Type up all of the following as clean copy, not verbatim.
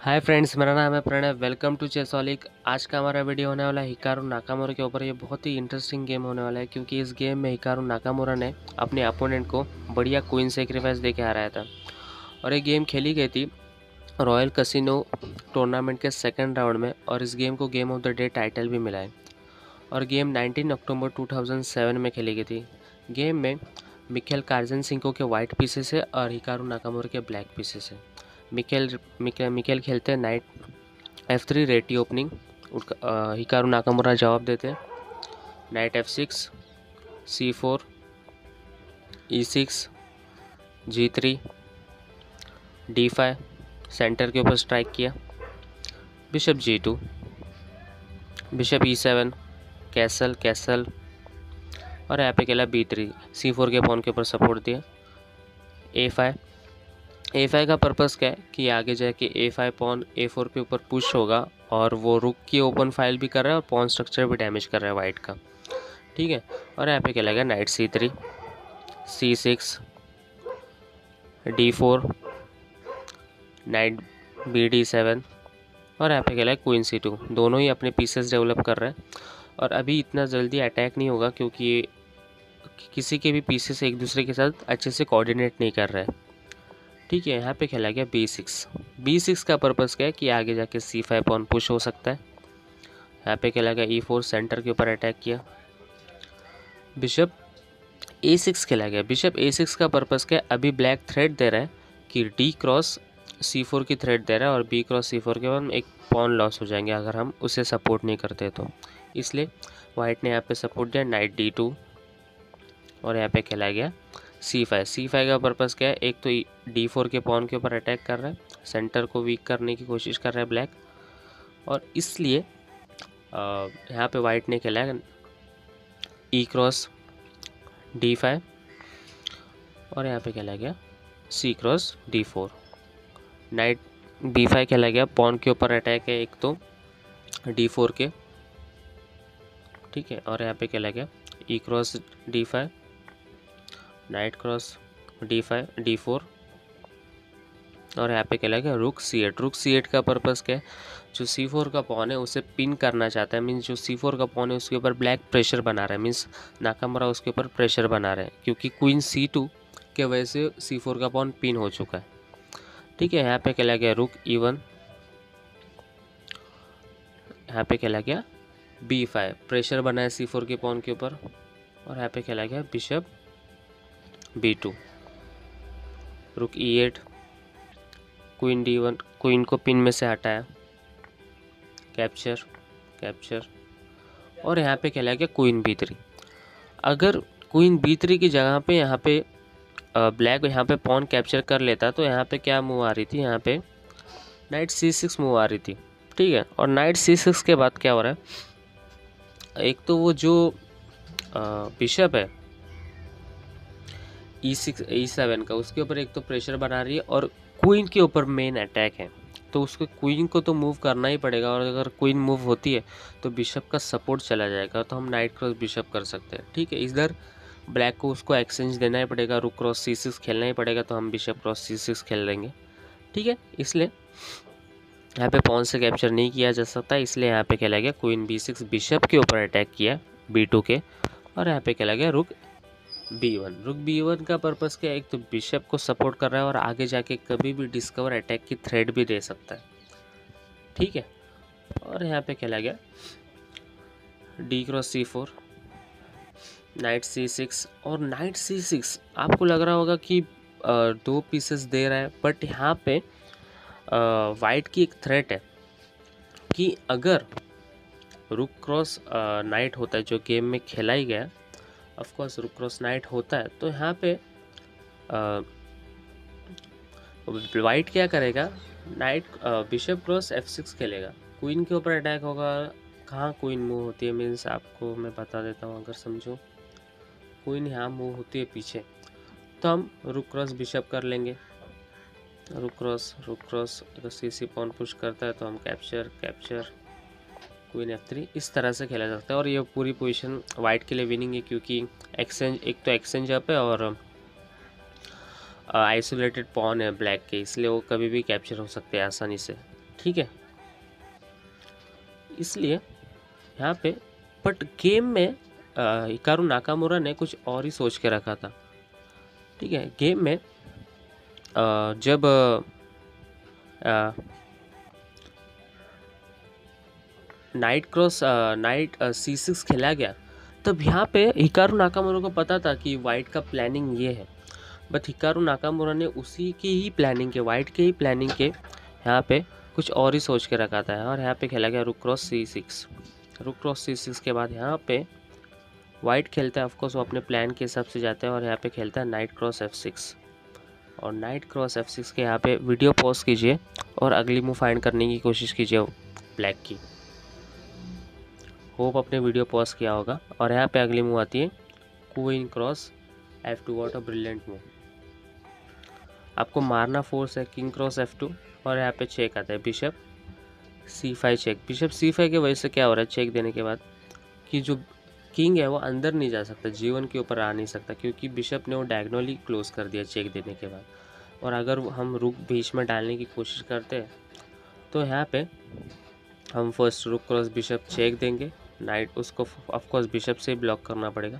Hi friends, मेरा नाम है प्रणय। Welcome to चेसोलिक। आज का हमारा वीडियो होने वाला है हिकारू नाकामुरा के ऊपर। ये बहुत ही इंटरेस्टिंग गेम होने वाला है क्योंकि इस गेम में हिकारू नाकामुरा ने अपने अपोनेंट को बढ़िया क्वीन सेक्रीफाइस दे के हराया था और ये गेम खेली गई थी रॉयल कैसीनो टूर्नामेंट के सेकंड राउंड में और इस गेम को game of the day title भी मिला है और गेम 19 अक्टूबर 2007 में खेली गई थी। गेम में मिखेल कार्जनसिंको के वाइट पीसेस है और हिकारू नाकामुरा के ब्लैक पीसेस है। मिकेल खेलते हैं नाइट F3 रेटी ओपनिंग। हिकारू नाकामुरा जवाब देते हैं night F6 C4 E6 G3 D5। Centre के ऊपर स्ट्राइक किया, bishop G2 bishop E7 castle castle और यहाँ पे खेला B3। C4 के पॉन के ऊपर सपोर्ट दिया। A5 का पर्पस क्या है कि आगे जाके A5 पॉन A4 पे ऊपर पुश होगा और वो रुक की ओपन फाइल भी कर रहा है और पॉन स्ट्रक्चर भी डैमेज कर रहा है वाइट का। ठीक है, और यहाँ पे खेला गया night C3 C6 D4 night BD7 और यहाँ पे खेला है क्वीन C2। दोनों ही अपने पीसेस डेवलप कर रहे हैं और अभी इतना जल्दी अटैक नहीं होगा क्योंकि किसी के भी पीसेस एक दूसरे के साथ अच्छे से कोऑर्डिनेट नहीं कर रहे हैं। ठीक है, यहाँ पे खेला गया B6 का पर्पस क्या है कि आगे जाके C5 पॉन पुश हो सकता है। यहाँ पे खेला गया E4 सेंटर के ऊपर अटैक किया। बिशप A6 खेला गया। बिशप A6 का पर्पस क्या है, अभी ब्लैक थ्रेड दे रहा है कि D क्रॉस C4 की थ्रेड दे रहा है और B क्रॉस C4 के बाद एक पॉन लॉस हो जाएंगे अगर हम उसे सपोर्ट नहीं करते तो, इसलिए वाइट ने यहाँ पे सपोर्ट दिया नाइट D2 और यहाँ पे खेला गया C5 का पर्पस क्या है, एक तो D4 के पॉन के ऊपर अटैक कर रहा है, सेंटर को वीक करने की कोशिश कर रहा है ब्लैक, और इसलिए यहाँ पे वाइट ने खेला है E क्रॉस D5 और यहाँ पे खेला गया C cross D4। Night B5 खेला गया, पॉन के ऊपर अटैक है एक तो D4 के। ठीक है, और यहाँ पे खेला गया E cross D5 night cross D5 D4 और यहाँ पे खेला गया रुक C8 का पर्पस क्या है, जो C4 का पॉन है उसे पिन करना चाहता है। मीन्स जो C4 का पॉन है उसके ऊपर ब्लैक प्रेशर बना रहा है, मीन्स नाकामुरा उसके ऊपर प्रेशर बना रहे हैं क्योंकि क्वीन C2 के वजह से C4 का पॉन पिन हो चुका है। ठीक है, यहाँ पे खेला गया रुक E1, यहाँ पे खेला गया B5, प्रेशर बना है C4 के पॉन के ऊपर, और यहाँ पे खेला गया बिशप B2 रुक E8 क्वीन D1, क्वीन को पिन में से हटाया, कैप्चर और यहाँ पे खेला गया क्वीन B3। अगर क्वीन B3 की जगह पे यहाँ पे ब्लैक यहाँ पे पॉन कैप्चर कर लेता तो यहाँ पे क्या मूव आ रही थी, यहाँ पे नाइट C6 मूव आ रही थी। ठीक है, और नाइट C6 के बाद क्या हो रहा है, एक तो वो जो बिशप है E6 E7 का, उसके ऊपर एक तो प्रेशर बना रही है और क्वीन के ऊपर मेन अटैक है, तो उसको क्वीन को तो मूव करना ही पड़ेगा, और अगर क्वीन मूव होती है तो बिशप का सपोर्ट चला जाएगा, तो हम नाइट क्रॉस बिशप कर सकते हैं। ठीक है, इधर ब्लैक को उसको एक्सचेंज देना ही पड़ेगा, रुक क्रॉस C6 खेलना ही पड़ेगा, तो हम बिशप क्रॉस C6 खेल लेंगे। ठीक है, इसलिए यहाँ पे पॉन से कैप्चर नहीं किया जा सकता, इसलिए यहाँ पे खेला गया क्वीन B6, बिशप के ऊपर अटैक किया B2 के, और यहाँ पे खेला गया रुक B1 का पर्पस क्या है, एक तो बिशप को सपोर्ट कर रहा है और आगे जाके कभी भी डिस्कवर अटैक की थ्रेड भी दे सकता है। ठीक है, और यहाँ पे खेला गया D cross C4 night C6, और नाइट C6 आपको लग रहा होगा कि दो पीसेस दे रहा है, बट यहाँ पे वाइट की एक थ्रेट है कि अगर रुक क्रॉस नाइट होता है, जो गेम में खेला ही गया, ऑफ कोर्स रुक क्रॉस नाइट होता है, तो यहाँ पे वाइट क्या करेगा, नाइट बिशप क्रॉस F6 खेलेगा, क्वीन के ऊपर अटैक होगा। कहाँ क्वीन मूव होती है, मीन्स आपको मैं बता देता हूँ, अगर समझो क्वीन यहाँ मूव होती है पीछे, तो हम रुक क्रॉस बिशप कर लेंगे, रुक क्रॉस अगर C पॉन पुश करता है तो हम कैप्चर क्वीन F3, इस तरह से खेला जाता है। और ये पूरी पोजीशन वाइट के लिए विनिंग है क्योंकि एक तो एक्सचेंज अप है और आइसोलेटेड पॉन है ब्लैक के, इसलिए वो कभी भी कैप्चर हो सकते हैं आसानी से। ठीक है। इसलिए यहाँ पे बट गेम में हिकारू नाकामुरा ने कुछ और ही सोच के रखा था। ठीक है, गेम में जब नाइट C6 खेला गया, तब यहाँ पे हिकारू नाकामुरा को पता था कि वाइट का प्लानिंग ये है, बट हिकारू नाकामुरा ने उसी की ही प्लानिंग के, वाइट के ही प्लानिंग के यहाँ पे कुछ और ही सोच के रखा था। और यहाँ पे खेला गया रुक क्रॉस C6। रुक क्रॉस C6 के बाद यहाँ पे वाइट खेलता है, ऑफकोर्स वो अपने प्लान के हिसाब से जाता है और यहाँ पे खेलता है नाइट क्रॉस F6। और नाइट क्रॉस F6 के यहाँ पे वीडियो पॉज कीजिए और अगली मूव फाइंड करने की कोशिश कीजिए ब्लैक की। होप अपने वीडियो पॉज किया होगा। और यहाँ पे अगली मूव आती है queen cross F2। What a brilliant move. आपको मारना फोर्स है किंग क्रॉस F2 और यहाँ पे चेक आता है bishop C5 check. Bishop C5 की वजह से क्या हो रहा है चेक देने के बाद कि जो किंग है वो अंदर नहीं जा सकता, G1 के ऊपर आ नहीं सकता, क्योंकि बिशप ने वो डायगोनली क्लोज कर दिया चेक देने के बाद। और अगर हम रुक बीच में डालने की कोशिश करते हैं तो यहाँ पे हम first rook cross bishop check देंगे, नाइट उसको ऑफकोर्स बिशप से ब्लॉक करना पड़ेगा।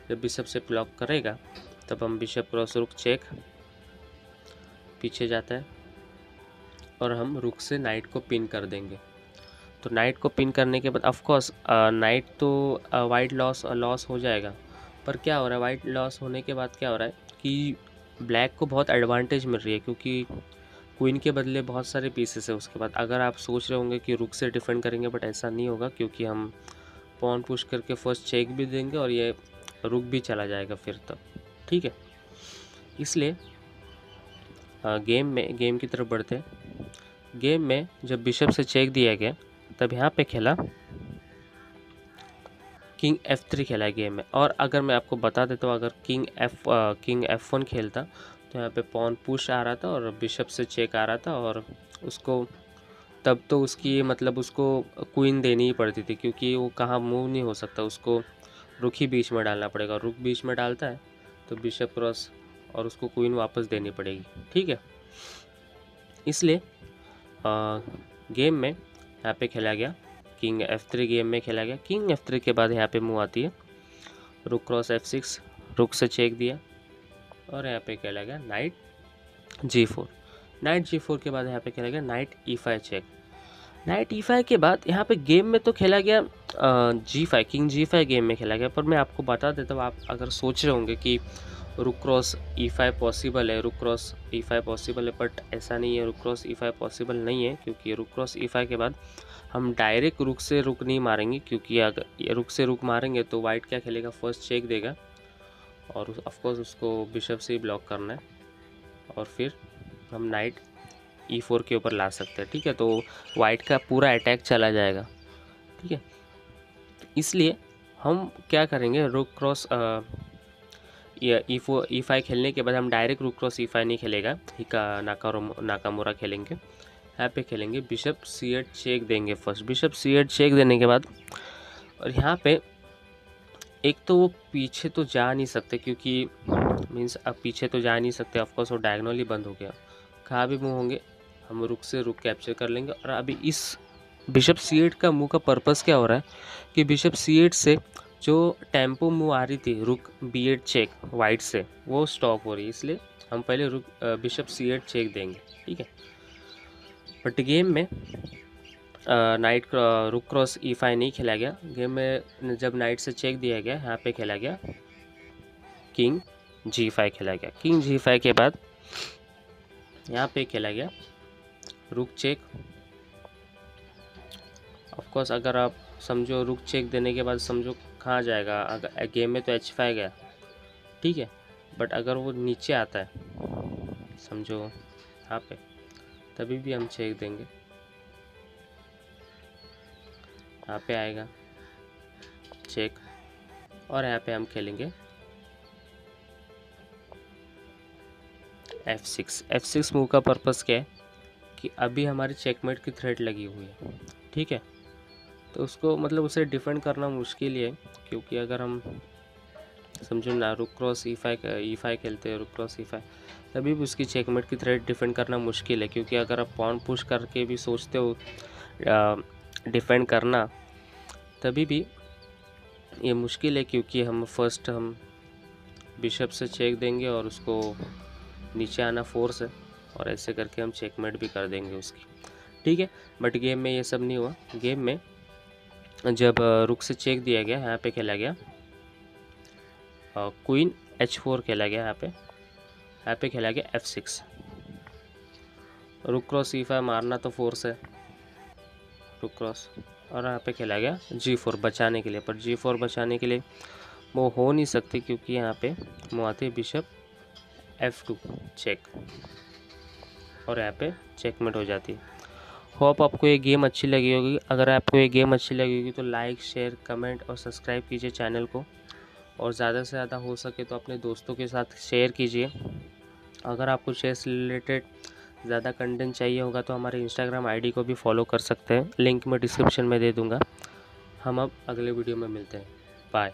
जब बिशप से ब्लॉक करेगा तब हम बिशप क्रॉस रुक चेक, पीछे जाता है और हम रुक से नाइट को पिन कर देंगे। तो नाइट को पिन करने के बाद ऑफकोर्स नाइट तो वाइट लॉस हो जाएगा, पर क्या हो रहा है वाइट लॉस होने के बाद क्या हो रहा है कि ब्लैक को बहुत एडवांटेज मिल रही है, क्योंकि क्वीन के बदले बहुत सारे पीसेस है उसके बाद। अगर आप सोच रहे होंगे कि रुक से डिफेंड करेंगे, बट ऐसा नहीं होगा, क्योंकि हम पॉन पुश करके फर्स्ट चेक भी देंगे और ये रुक भी चला जाएगा फिर तब। ठीक है, इसलिए गेम की तरफ बढ़ते हैं। गेम में जब बिशप से चेक दिया गया तब यहाँ पे खेला किंग F3 खेला गेम में। और अगर मैं आपको बता देता हूँ, अगर किंग F1 खेलता तो यहाँ पे पॉन पुश आ रहा था और बिशप से चेक आ रहा था, और उसको तब तो उसकी मतलब उसको क्वीन देनी ही पड़ती थी, क्योंकि वो कहाँ मूव नहीं हो सकता, उसको रुक ही बीच में डालना पड़ेगा। रुक बीच में डालता है तो बिशप क्रॉस और उसको क्वीन वापस देनी पड़ेगी। ठीक है, इसलिए गेम में यहाँ पे खेला गया किंग F3। गेम में खेला गया किंग F3 के बाद यहाँ पे मूव आती है रुक क्रॉस F6, रुक से चेक दिया और यहाँ पे खेला गया नाइट G4। नाइट G4 के बाद यहाँ पे खेला गया night E5 check. Night E5 के बाद यहाँ पे गेम में तो खेला गया G5, किंग G5 गेम में खेला गया। पर मैं आपको बता देता हूँ, आप अगर सोच रहे होंगे कि रुक क्रॉस E5 पॉसिबल है, रुक क्रॉस E5 पॉसिबल है, बट ऐसा नहीं है, रुक क्रॉस E5 पॉसिबल नहीं है, क्योंकि रुक क्रॉस E5 के बाद हम डायरेक्ट रुक से रुक नहीं मारेंगे, क्योंकि अगर रुक से रुक मारेंगे तो वाइट क्या खेलेगा, फर्स्ट चेक देगा और ऑफकोर्स उसको बिशप से ही ब्लॉक करना है और फिर हम नाइट E4 के ऊपर ला सकते हैं। ठीक है, तो वाइट का पूरा अटैक चला जाएगा। ठीक है, इसलिए हम क्या करेंगे, रुक क्रॉस E5 खेलने के बाद हम डायरेक्ट रुक क्रॉस E5 नहीं खेलेगा, नाकामुरा खेलेंगे। यहाँ पे खेलेंगे बिशप C8 चेक देंगे फर्स्ट। बिशप C8 चेक देने के बाद और यहाँ पे एक तो वो पीछे तो जा नहीं सकते, क्योंकि मीन्स अब पीछे तो जा नहीं सकते, ऑफकोर्स वो डायगोनली बंद हो गया। कहाँ भी मूव होंगे हम रुक से रुक कैप्चर कर लेंगे। और अभी इस बिशप C8 का मूव का पर्पस क्या हो रहा है कि बिशप C8 से जो टेम्पो मूव आ रही थी रुक B8 चेक वाइट से, वो स्टॉप हो रही है, इसलिए हम पहले बिशप C8 चेक देंगे। ठीक है, बट गेम में नाइट रुक क्रॉस E5 नहीं खेला गया। गेम में जब नाइट से चेक दिया गया, यहाँ पे खेला गया किंग G5 खेला गया। किंग G5 के बाद यहाँ पे खेला गया रुक चेक। ऑफकोर्स अगर आप समझो रुक चेक देने के बाद समझो कहाँ जाएगा, अगर गेम में तो H5 गया, ठीक है, बट अगर वो नीचे आता है समझो यहाँ पे, तभी भी हम चेक देंगे। यहाँ पे आएगा चेक और यहाँ पे हम खेलेंगे F6। F6 मूव का पर्पस क्या है कि अभी हमारी चेकमेट की थ्रेट लगी हुई है। ठीक है, तो उसको मतलब उसे डिफेंड करना मुश्किल है, क्योंकि अगर हम समझो ना, रुक क्रॉस E5 खेलते हैं, रुक क्रॉस E5, तभी भी उसकी चेकमेट की थ्रेड डिफेंड करना मुश्किल है, क्योंकि अगर आप पॉन पुश करके भी सोचते हो डिफेंड करना, तभी भी ये मुश्किल है, क्योंकि हम बिशप से चेक देंगे और उसको नीचे आना फोर्स है, और ऐसे करके हम चेकमेट भी कर देंगे उसकी। ठीक है, बट गेम में ये सब नहीं हुआ। गेम में जब रुक से चेक दिया गया, यहाँ पे खेला गया क्वीन H4 खेला गया, यहाँ पे खेला गया F6, रुक क्रॉस E5 मारना तो फोर्स है, रुक क्रॉस, और यहाँ पे खेला गया G4 बचाने के लिए, पर G4 बचाने के लिए वो हो नहीं सकती, क्योंकि यहाँ पे वो आती है बिशप F2 चेक, और यहाँ पे चेकमेट हो जाती है। होप आपको ये गेम अच्छी लगी होगी। अगर आपको ये गेम अच्छी लगी होगी तो लाइक, शेयर, कमेंट और सब्सक्राइब कीजिए चैनल को, और ज़्यादा से ज़्यादा हो सके तो अपने दोस्तों के साथ शेयर कीजिए। अगर आपको चेस रिलेटेड ज़्यादा कंटेंट चाहिए होगा तो हमारे इंस्टाग्राम आईडी को भी फॉलो कर सकते हैं, लिंक मैं डिस्क्रिप्शन में दे दूँगा। हम अब अगले वीडियो में मिलते हैं, बाय।